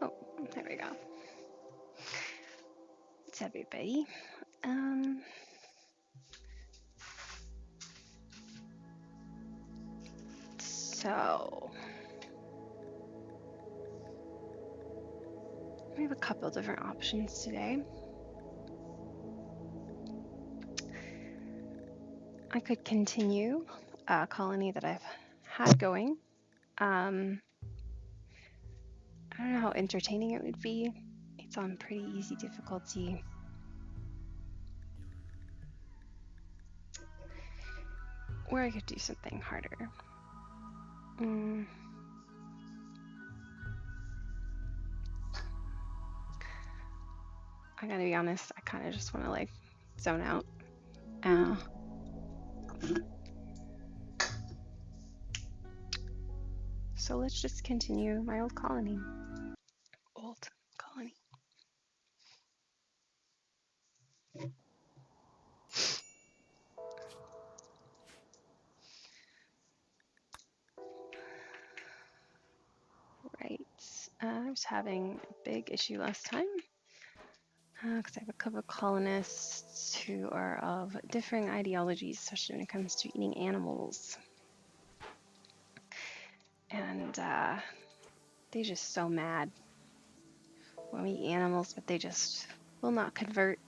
Oh, there we go. It's everybody. So we have a couple different options today. I could continue a colony that I've had going. I don't know how entertaining it would be. It's on pretty easy difficulty. Or I could do something harder. I gotta be honest, I kind of just want to like zone out. So let's just continue my old colony. Old colony. Right. I was having a big issue last time because I have a couple of colonists who are of differing ideologies, especially when it comes to eating animals. And they're just so mad when we eat animals, but they just will not convert.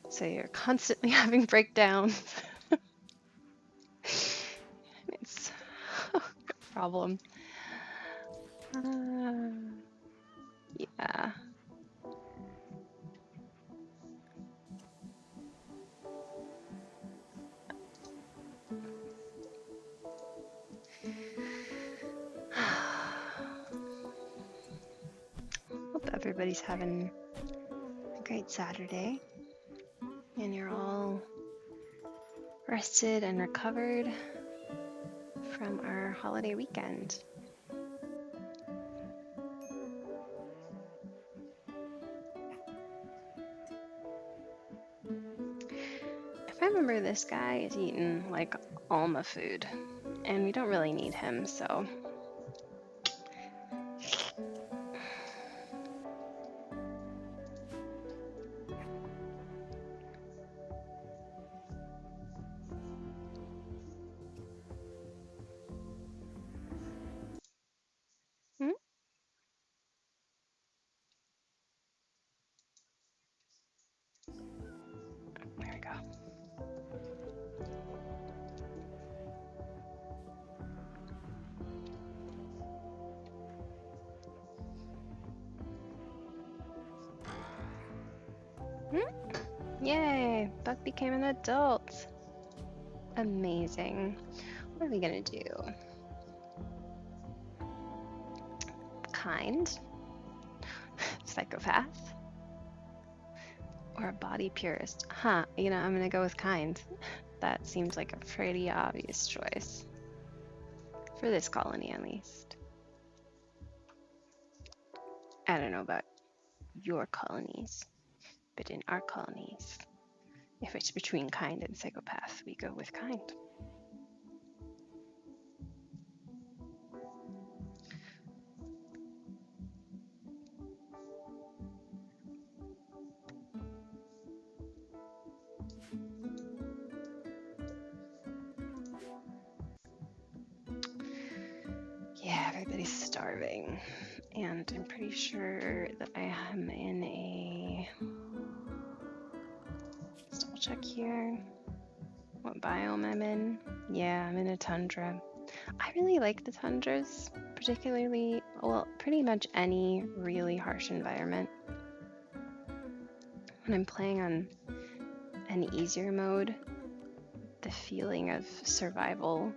So you're constantly having breakdowns. It's a problem. Yeah. Hope everybody's having a great Saturday and you're all rested and recovered from our holiday weekend. If I remember, this guy is eating like all my food and we don't really need him, so there we go. Yay! Buck became an adult. Amazing. What are we gonna do? Kind? Psychopath? Or a body purist? Huh, you know, I'm gonna go with kind. That seems like a pretty obvious choice. For this colony, at least. I don't know about your colonies, but in our colonies, if it's between kind and psychopath, we go with kind. Yeah, everybody's starving. And I'm pretty sure that I am in a... Let's double check here. What biome I'm in. Yeah, I'm in a tundra. I really like the tundras, particularly, well, pretty much any really harsh environment. When I'm playing on an easier mode, the feeling of survival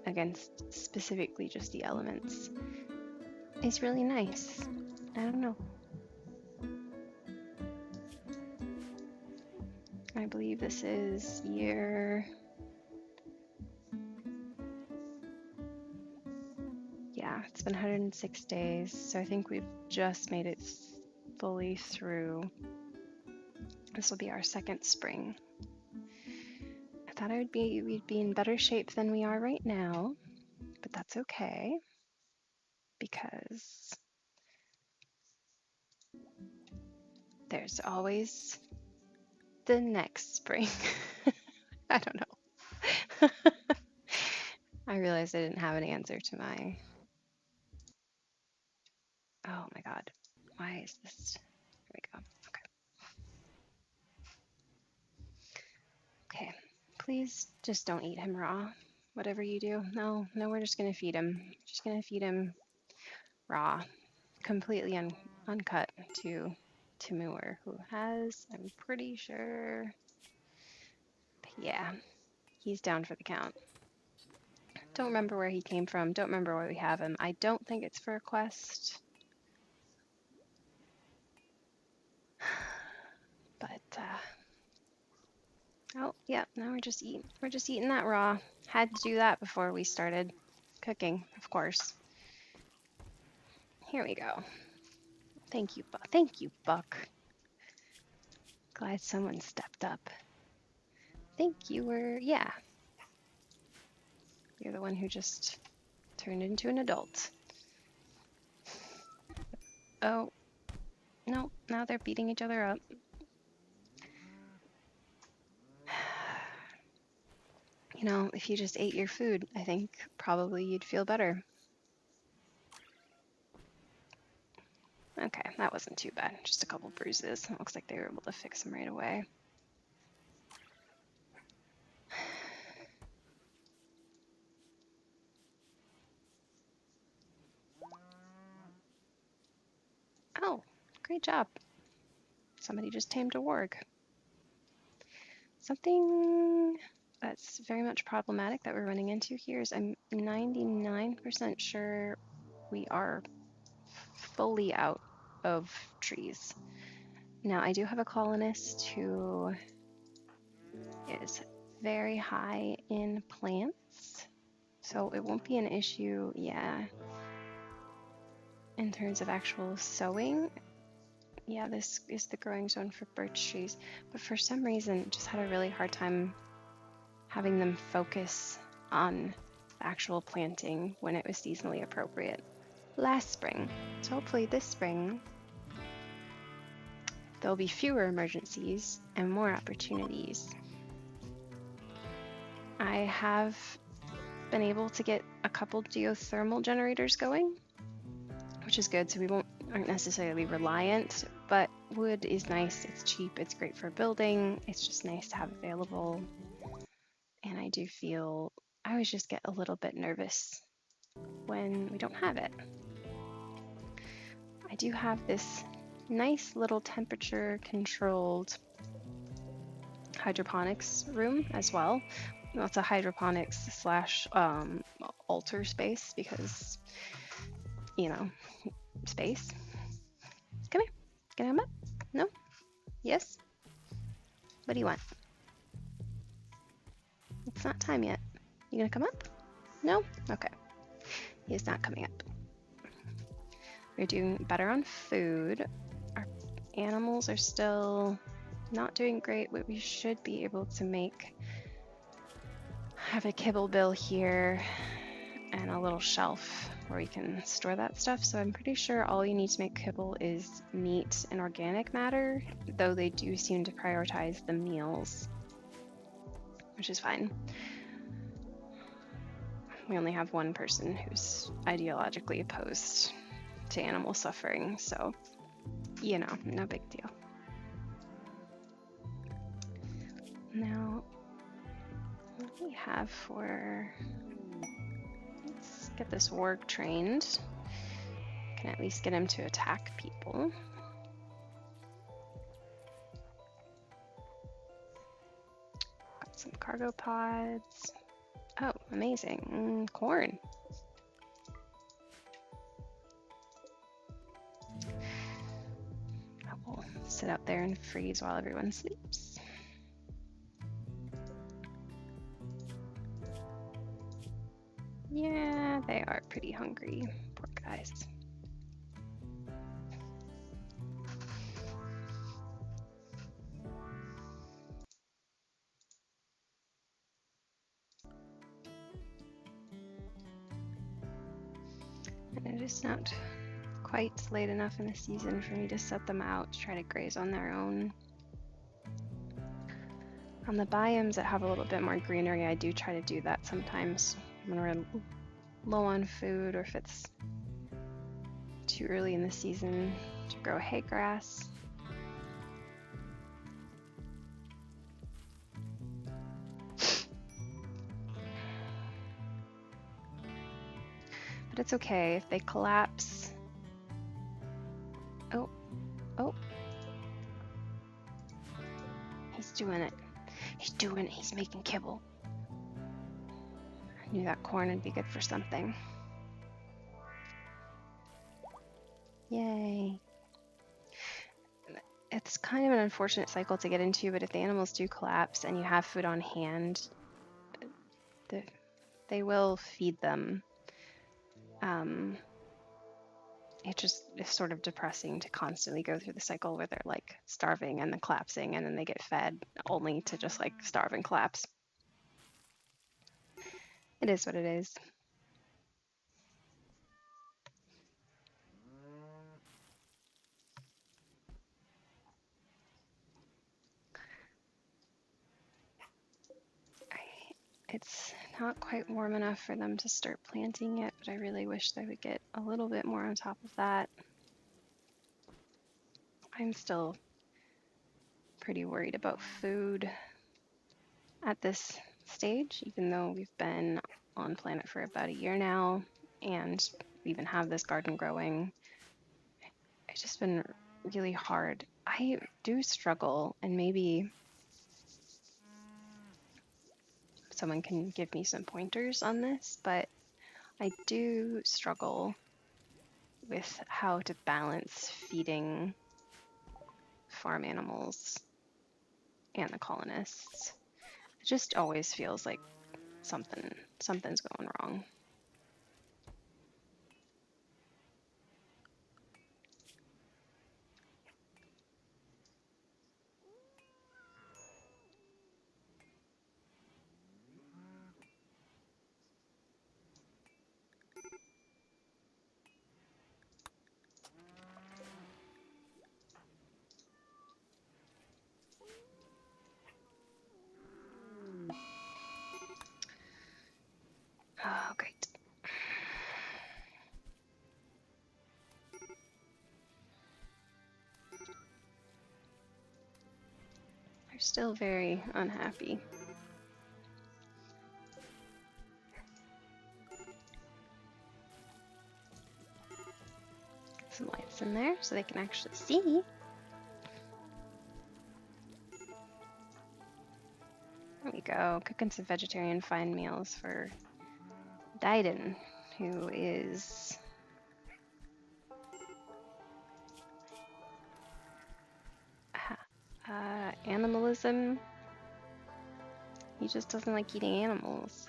against specifically just the elements is really nice. I don't know. I believe this is year It's been 106 days, so I think we've just made it fully through. This will be our second spring. I thought we'd be in better shape than we are right now, but that's okay because there's always the next spring. I don't know. I realized I didn't have an answer to my... Oh my God. Why is this? Here we go. Okay. Okay. Please just don't eat him raw. Whatever you do. No, we're just gonna feed him. Just gonna feed him raw. Completely uncut to Timur, who has, I'm pretty sure, yeah, he's down for the count. Don't remember where he came from. Don't remember why we have him. I don't think it's for a quest. But, oh, yeah, now we're just eating that raw. Had to do that before we started cooking, of course. Here we go. Thank you, Buck. Thank you, Buck. Glad someone stepped up. Think you were, yeah. You're the one who just turned into an adult. Oh, no, now they're beating each other up. You know, if you just ate your food, I think probably you'd feel better. Okay, that wasn't too bad. Just a couple bruises. It looks like they were able to fix them right away. Oh, great job. Somebody just tamed a warg. Something that's very much problematic that we're running into here is I'm 99% sure we are fully out of trees. Now, I do have a colonist who is very high in plants, so it won't be an issue, yeah, in terms of actual sowing. Yeah, this is the growing zone for birch trees, but for some reason, just had a really hard time having them focus on the actual planting when it was seasonally appropriate last spring. So hopefully this spring, there'll be fewer emergencies and more opportunities. I have been able to get a couple geothermal generators going, which is good, so we aren't necessarily reliant, but wood is nice, it's cheap, it's great for building, it's just nice to have available. And I do feel, I always just get a little bit nervous when we don't have it. I do have this nice little temperature controlled hydroponics room as well. It's a hydroponics slash altar space because, you know, space. Come here. Can I come up? No? Yes? What do you want? It's not time yet. You gonna come up? No? Okay. He's not coming up. We're doing better on food. Our animals are still not doing great, but we should be able to have a kibble bill here and a little shelf where we can store that stuff. So I'm pretty sure all you need to make kibble is meat and organic matter, though they do seem to prioritize the meals, which is fine. We only have one person who's ideologically opposed to animal suffering, so, you know, no big deal. Now, what do we have for... Let's get this warg trained. Can at least get him to attack people. Got some cargo pods. Oh, amazing. Corn. I will sit out there and freeze while everyone sleeps. Yeah, they are pretty hungry. Poor guys. And it is not quite late enough in the season for me to set them out to try to graze on their own. On the biomes that have a little bit more greenery, I do try to do that sometimes when we're low on food or if it's too early in the season to grow hay grass. But it's okay if they collapse. Oh, oh. He's doing it. He's doing it. He's making kibble. I knew that corn would be good for something. Yay. It's kind of an unfortunate cycle to get into, but if the animals do collapse and you have food on hand, they will feed them. It just is sort of depressing to constantly go through the cycle where they're like starving and then collapsing and then they get fed only to just like starve and collapse. It is what it is. It's not quite warm enough for them to start planting yet, but I really wish they would get a little bit more on top of that. I'm still pretty worried about food at this stage, even though we've been on planet for about a year now, and we even have this garden growing. It's just been really hard. I do struggle, and maybe someone can give me some pointers on this, but I do struggle with how to balance feeding farm animals and the colonists. It just always feels like something's going wrong. Oh, great. They're still very unhappy. Some lights in there so they can actually see. There we go, cooking some vegetarian fine meals for Dyden, who is animalism. He just doesn't like eating animals.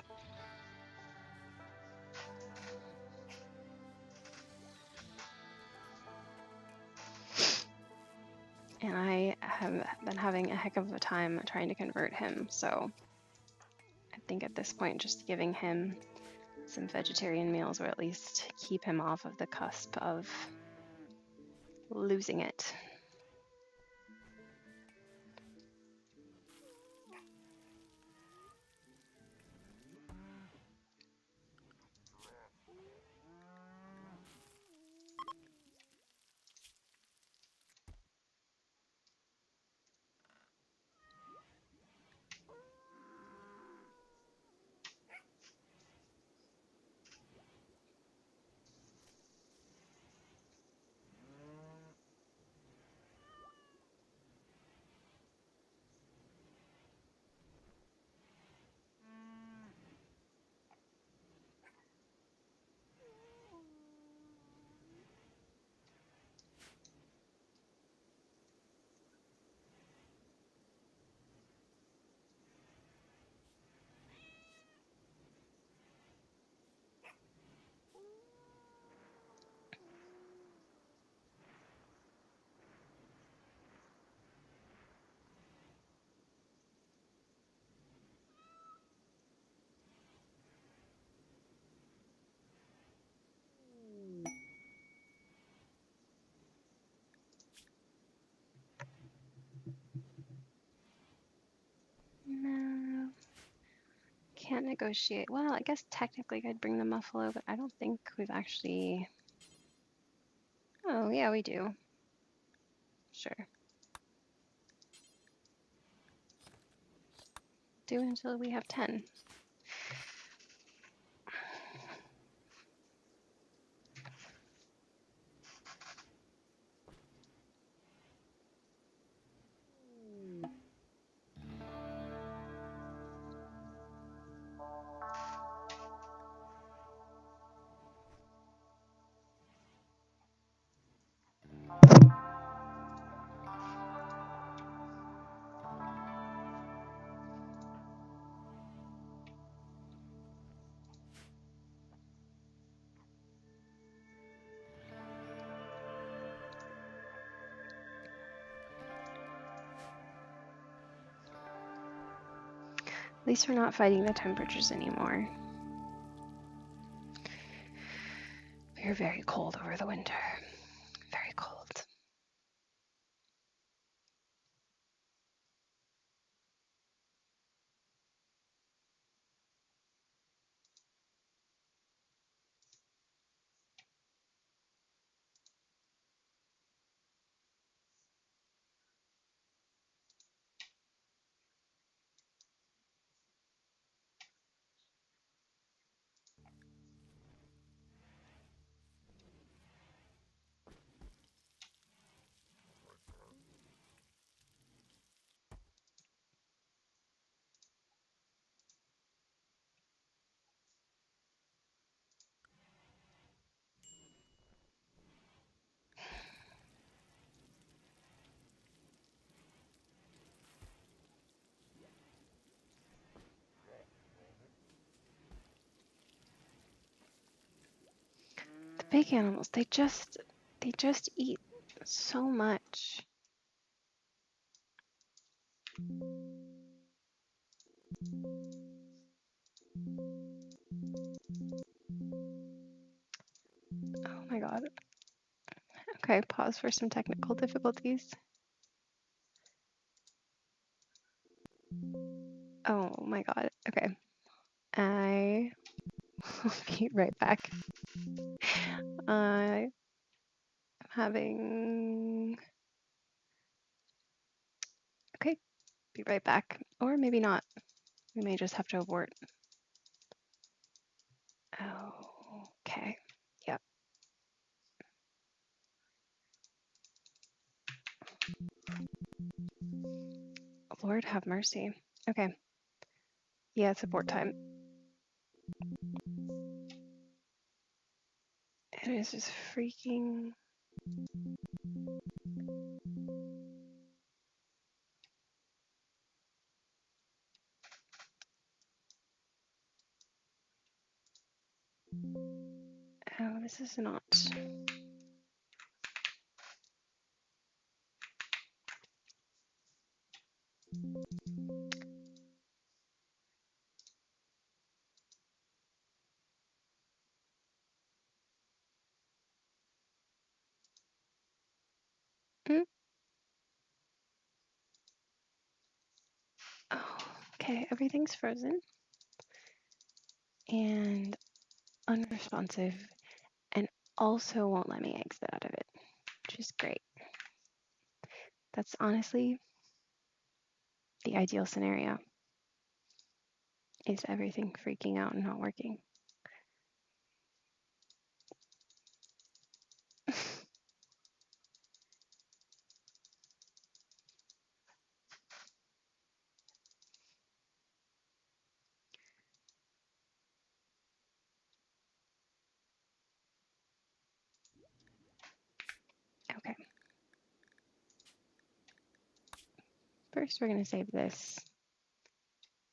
And I have been having a heck of a time trying to convert him, so I think at this point just giving him some vegetarian meals, or at least keep him off of the cusp of losing it. negotiate. Well, I guess technically I'd bring the muffalo, but I don't think we've actually. Oh, yeah, we do. Sure. Do until we have 10. At least we're not fighting the temperatures anymore. We were very cold over the winter. Very cold. The big animals, they just eat so much. Oh my god. Okay, pause for some technical difficulties. Oh my god. Okay. I will be right back. I'm having. Okay, be right back. Or maybe not. We may just have to abort. Okay. Yep. Lord have mercy. Okay. Yeah, it's abort time. It is just freaking. Oh, this is not. Mm. Oh, okay. Everything's frozen and unresponsive, and also won't let me exit out of it, which is great. That's honestly the ideal scenario. Is everything freaking out and not working? Okay. First, we're going to save this.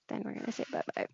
Then we're going to say bye-bye.